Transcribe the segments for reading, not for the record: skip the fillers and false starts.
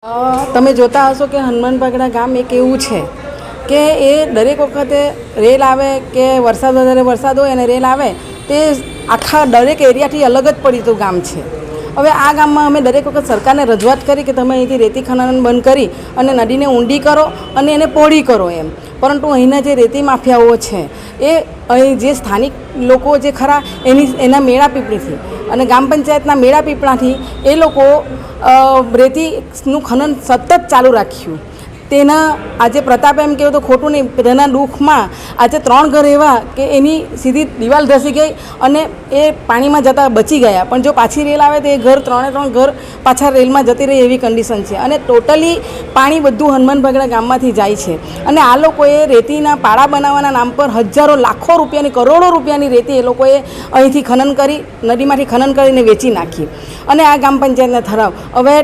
તમે જોતા હશો કે હનુમાનબાગડા ગામ એક એવું છે કે એ દરેક વખતે રેલ આવે કે વધારે વરસાદ હોય અને રેલ આવે તે આખા દરેક એરિયાથી અલગ જ પડીતું ગામ છે. હવે આ ગામમાં અમે દરેક વખત સરકારને રજૂઆત કરી કે તમે અહીંથી રેતી ખનન બંધ કરી અને નદીને ઊંડી કરો અને એને પહોળી કરો એમ, પરંતુ અહીંના જે રેતી માફિયાઓ છે એ અહીં જે સ્થાનિક લોકો જે ખરા એના મેળા પીપળીથી અને ગ્રામ પંચાયતના મેળા પીપળાથી એ લોકો રેતીનું ખનન સતત ચાલુ રાખ્યું. તેના આજે પ્રતાપ એમ કહેવું તો ખોટું નહીં, તેના દુઃખમાં આજે 3 ઘર એવા કે એની સીધી દિવાલ ધસી ગઈ અને એ પાણીમાં જતાં બચી ગયા, પણ જો પાછી રેલ આવે તો એ ઘર 3 ઘર પાછા રેલમાં જતી રહે એવી કન્ડિશન છે. અને ટોટલી પાણી બધું હનુમાનબાગડા ગામમાંથી જાય છે અને આ લોકોએ રેતીના પાળા બનાવવાના નામ પર હજારો લાખો રૂપિયાની કરોડો રૂપિયાની રેતી એ લોકોએ અહીંથી ખનન કરી નદીમાંથી ખનન કરીને વેચી નાખી. અને આ ગ્રામ પંચાયતના ઠરાવ હવે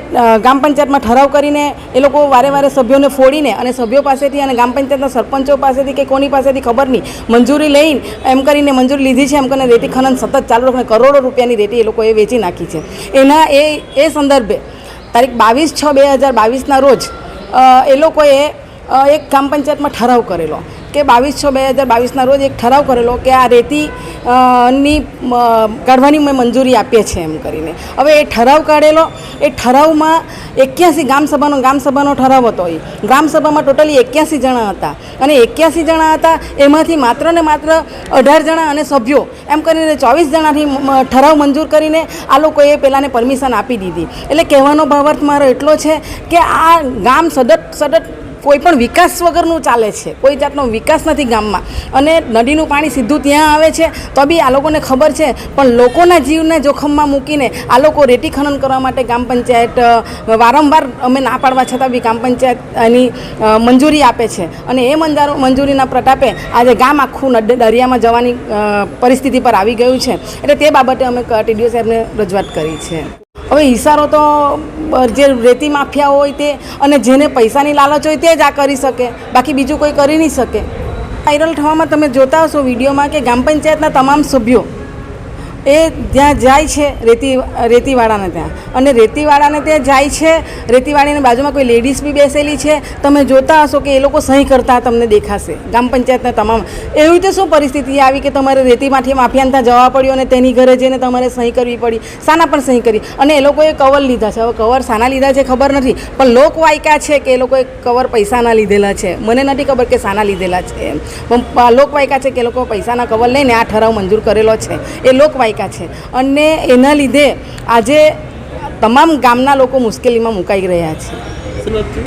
ગ્રામ પંચાયતમાં ઠરાવ કરીને એ લોકો વારે વારે સભ્યોને ફોડીને અને સભ્યો પાસેથી અને ગ્રામ પંચાયતના સરપંચો પાસેથી કે કોની પાસેથી ખબર નહીં મંજૂરી લઈને એમ કરીને મંજૂરી લીધી છે એમ કરીને રેતી ખનન સતત ચાલુ રાખીને કરોડો રૂપિયાની રેતી એ લોકોએ વેચી નાખી છે. એના એ સંદર્ભે તારીખ 22/6/2022ના રોજ એ લોકોએ એક ગ્રામ પંચાયતમાં ઠરાવ કરેલો કે 22/6/2022ના રોજ એક ઠરાવ કરેલો કે આ રેતી ની કાઢવાની મેં મંજૂરી આપીએ છે એમ કરીને. હવે એ ઠરાવ કાઢેલો, એ ઠરાવમાં 81 ગ્રામસભાનો ઠરાવ હતો. એ ગ્રામસભામાં ટોટલી 81 જણા હતા અને 81 જણા હતા એમાંથી માત્ર ને માત્ર 18 જણા અને સભ્યો એમ કરીને 24 જણાથી ઠરાવ મંજૂર કરીને આ લોકોએ પેલાને પરમિશન આપી દીધી. એટલે કહેવાનો ભાવાર્થ મારો એટલો છે કે આ ગામ સતત કોઈ પણ વિકાસ વગરનું ચાલે છે, કોઈ જાતનો વિકાસ નથી ગામમાં અને નદીનું પાણી સીધું ત્યાં આવે છે તો બી આ લોકોને ખબર છે, પણ લોકોના જીવને જોખમમાં મૂકીને આ લોકો રેતી ખનન કરવા માટે ગ્રામ પંચાયત વારંવાર અમે ના પાડવા છતાં બી ગ્રામ પંચાયત એની મંજૂરી આપે છે અને એ મંજૂરીના પ્રતાપે આજે ગામ આખું દરિયામાં જવાની પરિસ્થિતિ પર આવી ગયું છે. એટલે તે બાબતે અમે ટીડીઓ સાહેબને રજૂઆત કરી છે. હવે ઈશારો તો જે રેતી માફિયા હોય તે અને જેને પૈસાની લાલચ હોય તે જ આ કરી શકે, બાકી બીજું કોઈ કરી નહીં શકે. વાયરલ થવામાં તમે જોતા હશો વિડીયોમાં કે ગ્રામ પંચાયતના તમામ સભ્યો એ ત્યાં જાય છે રેતીવાળાને ત્યાં અને રેતીવાળાને ત્યાં જાય છે. રેતીવાળાની બાજુમાં કોઈ લેડીઝ બી બેસેલી છે, તમે જોતા હશો કે એ લોકો સહી કરતા તમને દેખાશે. ગ્રામ પંચાયતના તમામ એવી રીતે શું પરિસ્થિતિ આવી કે તમારે રેતીમાંથી માફિયાને ત્યાં જવા પડ્યો અને તેની ઘરે જઈને તમારે સહી કરવી પડી. શાના પર સહી કરી? અને એ લોકોએ કવર લીધા છે. હવે કવર શાના લીધા છે ખબર નથી, પણ લોકવાયકા છે કે એ લોકોએ કવર પૈસાના લીધેલા છે. મને નથી ખબર કે શાના લીધેલા છે, પણ લોકવાયકા છે કે એ લોકો પૈસાના કવર લઈને આ ઠરાવ મંજૂર કરેલો છે. એ લોકવાયકા છે અને એના લીધે આજે તમામ ગામના લોકો મુશ્કેલીમાં મુકાઈ રહ્યા છે.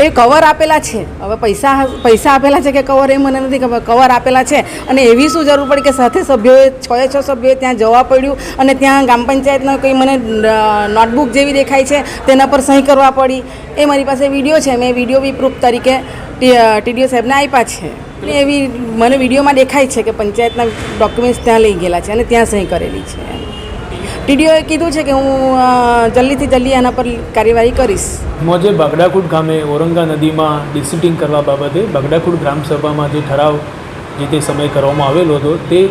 એ કવર આપેલા છે, હવે પૈસા આપેલા છે કે કવર એ મને નથી ખબર. કવર આપેલા છે અને એવી શું જરૂર પડી કે સાથે સભ્યોએ 6 સભ્યોએ ત્યાં જવા પડ્યું અને ત્યાં ગ્રામ પંચાયતનો કંઈ મને નોટબુક જેવી દેખાય છે તેના પર સહી કરવા પડી. એ મારી પાસે વિડીયો છે, મેં વિડીયો બી પ્રૂફ તરીકે ટીડીઓ સાહેબને આપ્યા છે. એવી મને વિડીયોમાં દેખાય છે કે પંચાયતના ડોક્યુમેન્ટ્સ ત્યાં લઈ ગયેલા છે અને ત્યાં સહી કરેલી છે. ટીડીઓએ કીધું છે કે હું જલ્દીથી જલ્દી એના પર કાર્યવાહી કરીશ. મોજે બગડાકુટ ગામે ઓરંગા નદીમાં ડિસિટિંગ કરવા બાબતે બગડાકુટ ગ્રામસભામાં જે ઠરાવ જે તે સમય કરવામાં આવેલો હતો તે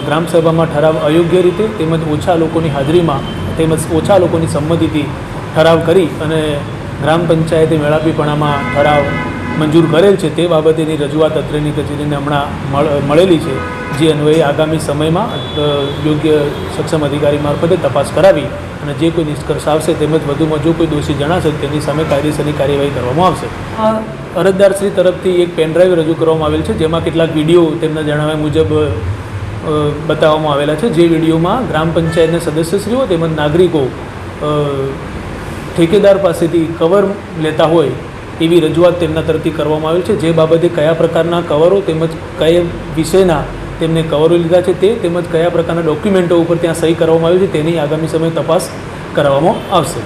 ગ્રામસભામાં ઠરાવ અયોગ્ય રીતે તેમજ ઓછા લોકોની હાજરીમાં તેમજ ઓછા લોકોની સંમતિથી ઠરાવ કરી અને ગ્રામ પંચાયતે મેળાપીપણામાં ઠરાવ મંજૂર કરેલ છે. તે બાબતેની રજૂઆત અત્રેની કચેરીને હમણાં મળેલી છે, જે અન્વયે આગામી સમયમાં યોગ્ય સક્ષમ અધિકારી મારફતે તપાસ કરાવી અને જે કોઈ નિષ્કર્ષ આવશે તેમજ વધુમાં જો કોઈ દોષી જણાશે તેની સામે કાયદેસરની કાર્યવાહી કરવામાં આવશે. અરજદારશ્રી તરફથી એક પેનડ્રાઈવ રજૂ કરવામાં આવેલ છે, જેમાં કેટલાક વિડીયો તેમના જણાવ્યા મુજબ બતાવવામાં આવેલા છે. જે વિડીયોમાં ગ્રામ પંચાયતના સદસ્યશ્રીઓ તેમજ નાગરિકો ઠેકેદાર પાસેથી કવર લેતા હોય એવી રજૂઆત તેમના તરફથી કરવામાં આવેલ છે. જે બાબતે કયા પ્રકારના કવરો તેમજ કયા વિષયના તેમને કવરો લીધા છે તે તેમજ કયા પ્રકારના ડોક્યુમેન્ટો ઉપર ત્યાં સહી કરવામાં આવી છે તેની આગામી સમયે તપાસ કરવામાં આવશે.